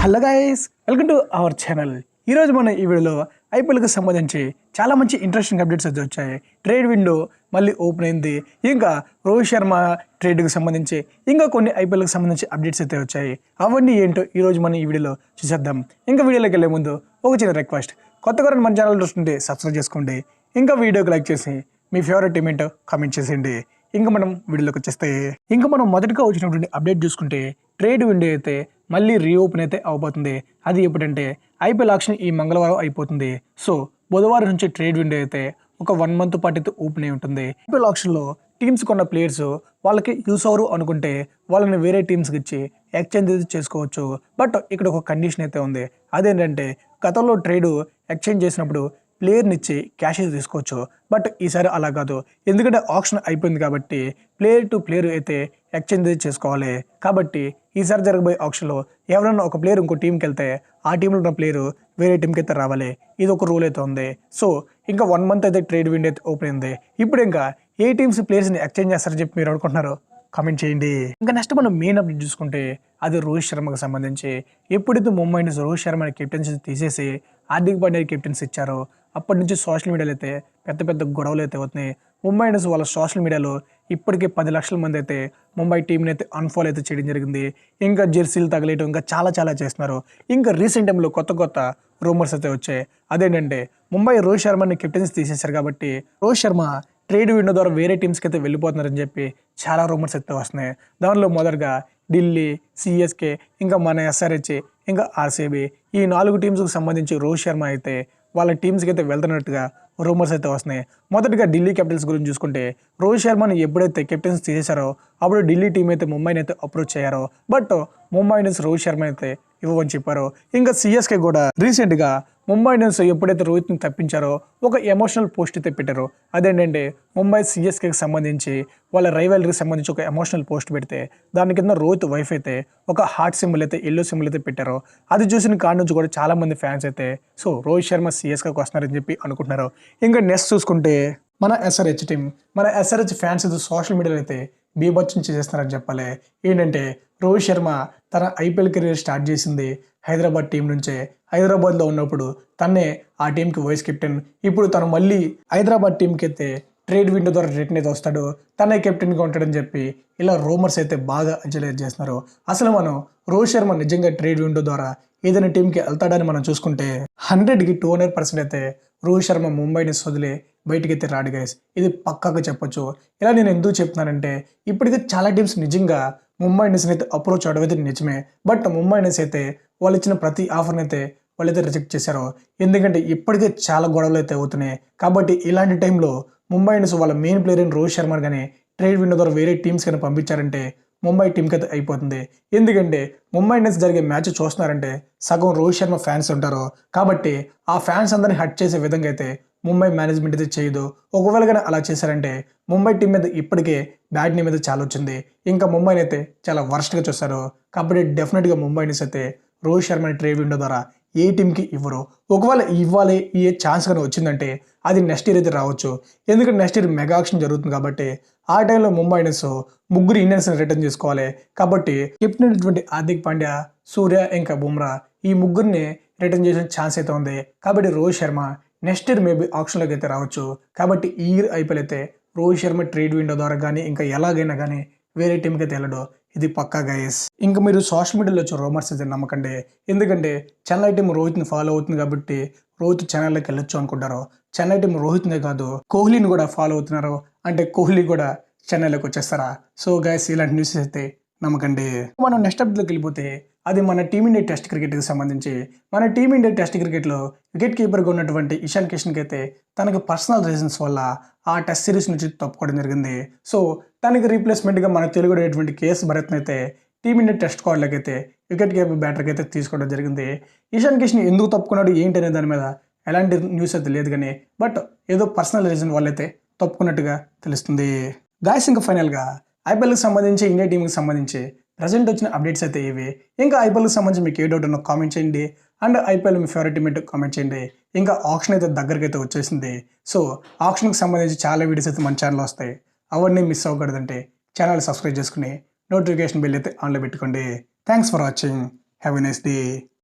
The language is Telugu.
Hello guys, welcome to our channel. ఈరోజు మనం ఈ వీడియోలో ఐపీఎల్కి సంబంధించి చాలా మంచి ఇంట్రెస్టింగ్ అప్డేట్స్ అయితే వచ్చాయి. ట్రేడ్ విండో మళ్ళీ ఓపెన్ అయింది. ఇంకా రోహిత్ శర్మ ట్రేడ్కి సంబంధించి ఇంకా కొన్ని ఐపీఎల్కి సంబంధించి అప్డేట్స్ అయితే వచ్చాయి. అవన్నీ ఏంటో ఈరోజు మనం ఈ వీడియోలో చూసేద్దాం. ఇంకా వీడియోలోకి వెళ్ళే ముందు ఒక చిన్న రిక్వెస్ట్, కొత్తగా మన ఛానల్ చూస్తుంటే సబ్స్క్రైబ్ చేసుకోండి. ఇంకా వీడియోకి లైక్ చేసి మీ ఫేవరెట్ టీమ్ ఏంటో కామెంట్ చేసేయండి. ఇంకా మనం వీడియోలోకి వచ్చేస్తే ఇంకా మనం మొదటిగా వచ్చినటువంటి అప్డేట్ చూసుకుంటే ట్రేడ్ విండో అయితే మళ్ళీ రీఓపెన్ అయితే అవబోతుంది. అది ఎప్పుడంటే ఐపీఎల్ ఆక్షన్ ఈ మంగళవారం అయిపోతుంది. సో బుధవారం నుంచి ట్రేడ్ విండో అయితే ఒక 1 month పాటు అయితే ఓపెన్ అయి ఉంటుంది. ఐపీఎల్ ఆక్షన్లో టీమ్స్ కొన్న ప్లేయర్స్ వాళ్ళకి యూస్ అవరు అనుకుంటే వాళ్ళని వేరే టీమ్స్కి ఇచ్చి ఎక్స్చేంజ్ అయితే చేసుకోవచ్చు. బట్ ఇక్కడ ఒక కండిషన్ అయితే ఉంది. అదేంటంటే గతంలో ట్రేడ్ ఎక్స్చేంజ్ చేసినప్పుడు ప్లేయర్ని ఇచ్చి క్యాష్ అయితే తీసుకోవచ్చు. బట్ ఈసారి అలా కాదు, ఎందుకంటే ఆప్షన్ అయిపోయింది కాబట్టి ప్లేయర్ టు ప్లేయర్ అయితే ఎక్స్చేంజ్ అయితే చేసుకోవాలి. కాబట్టి ఈసారి జరగబోయే ఆప్షన్లో ఎవరైనా ఒక ప్లేయర్ ఇంకో టీంకి వెళ్తే ఆ టీంలో ఉన్న ప్లేయర్ వేరే టీంకి అయితే రావాలి. ఇది ఒక రూల్ అయితే ఉంది. సో ఇంకా 1 month అయితే ట్రేడ్ విండో అయితే ఓపెన్ అయింది. ఇప్పుడు ఇంకా ఏ టీమ్స్ ప్లేయర్స్ని ఎక్స్చేంజ్ చేస్తారని చెప్పి మీరు అనుకుంటున్నారు, కామెంట్ చేయండి. ఇంకా నెక్స్ట్ మనం మెయిన్ అప్డేట్ చూసుకుంటే అది రోహిత్ శర్మకు సంబంధించి. ఎప్పుడైతే ముంబై ఇండియన్స్ రోహిత్ శర్మ కెప్టెన్సీ తీసేసి హార్దిక్ పాండ్యా కెప్టెన్సీ ఇచ్చారో అప్పటి నుంచి సోషల్ మీడియాలో అయితే పెద్ద గొడవలు అయితే అవుతున్నాయి. ముంబై ఇండియన్స్ వాళ్ళ సోషల్ మీడియాలో ఇప్పటికే 10 లక్షల మంది అయితే ముంబై టీంని అయితే అన్ఫాలో అయితే చేయడం జరిగింది. ఇంకా జెర్సీలు తగలేయటం ఇంకా చాలా చేస్తున్నారు. ఇంకా రీసెంట్ టైంలో కొత్త రూమర్స్ అయితే వచ్చాయి. అదేంటంటే ముంబై రోహిత్ శర్మని కెప్టెన్సీ తీసేశారు కాబట్టి రోహిత్ శర్మ ట్రేడ్ విండో ద్వారా వేరే టీమ్స్కి అయితే వెళ్ళిపోతున్నారని చెప్పి చాలా రూమర్స్ అయితే వస్తున్నాయి. దానిలో మొదటగా ఢిల్లీ, సిఎస్కే, ఇంకా మన ఎస్ఆర్హెచ్, ఇంకా ఆర్సీబీ, ఈ 4 టీమ్స్కి సంబంధించి రోహిత్ శర్మ అయితే వాళ్ళ టీమ్స్కి అయితే వెళ్తున్నట్టుగా రూమర్స్ అయితే వస్తున్నాయి. మొదటిగా ఢిల్లీ క్యాపిటల్స్ గురించి చూసుకుంటే రోహిత్ శర్మని ఎప్పుడైతే కెప్టెన్స్ తీసేశారో అప్పుడు ఢిల్లీ టీం అయితే ముంబైని అయితే అప్రోచ్ అయ్యారో, బట్ ముంబై ఇండియన్స్ రోహిత్ శర్మ అయితే ఇవ్వమని చెప్పారు. ఇంకా సిఎస్కే కూడా రీసెంట్గా ముంబై ఇండియన్స్ ఎప్పుడైతే రోహిత్ని తప్పించారో ఒక ఎమోషనల్ పోస్ట్ అయితే పెట్టారు. అదేంటంటే ముంబై సిఎస్కేకి సంబంధించి వాళ్ళ రైవల్రీకి సంబంధించి ఒక ఎమోషనల్ పోస్ట్ పెడితే దాని కింద రోహిత్ వైఫ్ అయితే ఒక హార్ట్ సింబల్ అయితే ఎల్లో సింబల్ అయితే పెట్టారు. అది చూసిన కాడ నుంచి కూడా చాలా మంది ఫ్యాన్స్ అయితే సో రోహిత్ శర్మ సిఎస్కేకి వస్తున్నారని చెప్పి అనుకుంటున్నారు. ఇంకా నెక్స్ట్ చూసుకుంటే మన ఎస్ఆర్హెచ్ టీం, మన ఎస్ఆర్హెచ్ ఫ్యాన్స్ అయితే సోషల్ మీడియాలో అయితే బీభత్సం చేసేస్తున్నారని చెప్పాలి. ఏంటంటే రోహిత్ శర్మ తన ఐపీఎల్ కెరీర్ స్టార్ట్ చేసింది హైదరాబాద్ టీం నుంచే. హైదరాబాద్లో ఉన్నప్పుడు తన్నే ఆ టీంకి వైస్ కెప్టెన్. ఇప్పుడు తను మళ్ళీ హైదరాబాద్ టీంకి అయితే ట్రేడ్ విండో ద్వారా రిటర్న్ అయితే వస్తాడు, తనే కెప్టెన్గా ఉంటాడని చెప్పి ఇలా రూమర్స్ అయితే బాగా అంచనా చేస్తున్నారు. అసలు మనం రోహిత్ శర్మ నిజంగా ట్రేడ్ విండో ద్వారా ఏదైనా టీంకి వెళ్తాడని మనం చూసుకుంటే 100కి 200% అయితే రోహిత్ శర్మ ముంబై ఇండియన్స్ వదిలే బయటికి అయితే రాడు గైస్. ఇది పక్కాగా చెప్పొచ్చు. ఇలా నేను ఎందుకు చెప్తున్నానంటే ఇప్పటికే చాలా టీమ్స్ నిజంగా ముంబై ఇండియన్స్ అయితే అప్రోచ్ అవడం అయితే నిజమే. బట్ ముంబై ఇండియన్స్ అయితే వాళ్ళు ఇచ్చిన ప్రతి ఆఫర్ని అయితే వాళ్ళైతే రిజెక్ట్ చేశారు. ఎందుకంటే ఇప్పటికే చాలా గొడవలు అయితే అవుతున్నాయి. కాబట్టి ఇలాంటి టైంలో ముంబై ఇండియన్స్ వాళ్ళ మెయిన్ ప్లేయర్ అయిన రోహిత్ శర్మ కానీ ట్రేడ్ విండో ద్వారా వేరే టీమ్స్ కానీ పంపించారంటే ముంబై టీంకి అయితే అయిపోతుంది. ఎందుకంటే ముంబై ఇండియన్స్ జరిగే మ్యాచ్ చూస్తున్నారంటే సగం రోహిత్ శర్మ ఫ్యాన్స్ ఉంటారు. కాబట్టి ఆ ఫ్యాన్స్ అందరినీ హట్ చేసే విధంగా అయితే ముంబై మేనేజ్మెంట్ అయితే చేయదు. ఒకవేళ కానీ అలా చేశారంటే ముంబై టీం మీద ఇప్పటికే బ్యాడ్ నేమ్ అయితే చాలా వచ్చింది. ఇంకా ముంబైని అయితే చాలా వర్స్ట్గా చూస్తారు. కాబట్టి డెఫినెట్గా ముంబై ఇండియన్స్ అయితే రోహిత్ శర్మని ట్రేడ్ విండో ద్వారా ఏ టీంకి ఇవ్వరు. ఒకవేళ ఇవ్వాలి ఈ ఛాన్స్ కానీ వచ్చిందంటే అది నెక్స్ట్ ఇయర్ అయితే రావచ్చు. ఎందుకంటే నెక్స్ట్ ఇయర్ మెగా ఆక్షన్ జరుగుతుంది కాబట్టి ఆ టైంలో ముంబై ఇండియన్స్ 3 ఇండియన్స్ని రిటర్న్ చేసుకోవాలి. కాబట్టి కెప్టెన్ అయినటువంటి హార్దిక్ పాండ్యా, సూర్య, ఇంకా బుమ్రా ఈ 3ని రిటర్న్ చేసిన ఛాన్స్ అయితే ఉంది. కాబట్టి Rohit Sharma next year maybe ఆప్షన్లోకి అయితే రావచ్చు. కాబట్టి ఈ ఇయర్ ఐపీఎల్ అయితే రోహిత్ శర్మ ట్రేడ్ విండో ద్వారా కానీ ఇంకా ఎలాగైనా కానీ వేరే టీంకి అయితే వెళ్ళడు. ఇది పక్కా గైస్. ఇంకా మీరు సోషల్ మీడియాలో వచ్చే రూమర్స్ అయితే నమ్మకండి. ఎందుకంటే చెన్నై టీం రోహిత్ని ఫాలో అవుతుంది కాబట్టి రోహిత్ చెన్నైలోకి వెళ్ళొచ్చు అనుకుంటారు. చెన్నై టీం రోహిత్నే కాదు కోహ్లీని కూడా ఫాలో అవుతున్నారు. అంటే కోహ్లీ కూడా చెన్నైలోకి వచ్చేస్తారా? సో గైస్ ఇలాంటి న్యూస్ అయితే నమ్మకండి. మనం నెక్స్ట్ అప్డేట్లోకి వెళ్ళిపోతే అది మన టీమిండియా టెస్ట్ క్రికెట్కి సంబంధించి. మన టీమిండియా టెస్ట్ క్రికెట్లో వికెట్ కీపర్గా ఉన్నటువంటి ఇషాన్ కిషన్కి అయితే తనకి పర్సనల్ రీజన్స్ వల్ల ఆ టెస్ట్ సిరీస్ నుంచి తప్పుకోవడం జరిగింది. సో తనకి రీప్లేస్మెంట్గా మన తెలుగు అయినటువంటి కేఎస్ భరత్ని అయితే టీమిండియా టెస్ట్ స్క్వాడ్లోకి అయితే వికెట్ కీపర్ బ్యాటర్కి అయితే తీసుకోవడం జరిగింది. ఇషాన్ కిషన్ ఎందుకు తప్పుకున్నాడు ఏంటి అనే దాని మీద ఎలాంటి న్యూస్ అయితే లేదు కానీ బట్ ఏదో పర్సనల్ రీజన్ వాళ్ళైతే తప్పుకున్నట్టుగా తెలుస్తుంది. గాయస్ ఇంకా ఫైనల్గా ఐపీఎల్కి సంబంధించి ఇండియా టీంకి సంబంధించి ప్రజెంట్ వచ్చిన అప్డేట్స్ అయితే ఇవి. ఇంకా ఐపీఎల్కి సంబంధించి మీకు ఏ డౌట్ ఉన్నా కామెంట్ చేయండి. And IPL me favourite team ఏంటో కామెంట్ చేయండి. ఇంకా ఆప్షన్ అయితే దగ్గరికి అయితే వచ్చేసింది. సో ఆప్షన్కి సంబంధించి చాలా వీడియోస్ అయితే మన ఛానల్లో వస్తాయి. అవన్నీ మిస్ అవ్వకూడదంటే ఛానల్ సబ్స్క్రైబ్ చేసుకుని నోటిఫికేషన్ బిల్ అయితే ఆన్లో పెట్టుకోండి. Thanks for watching. Have a nice day.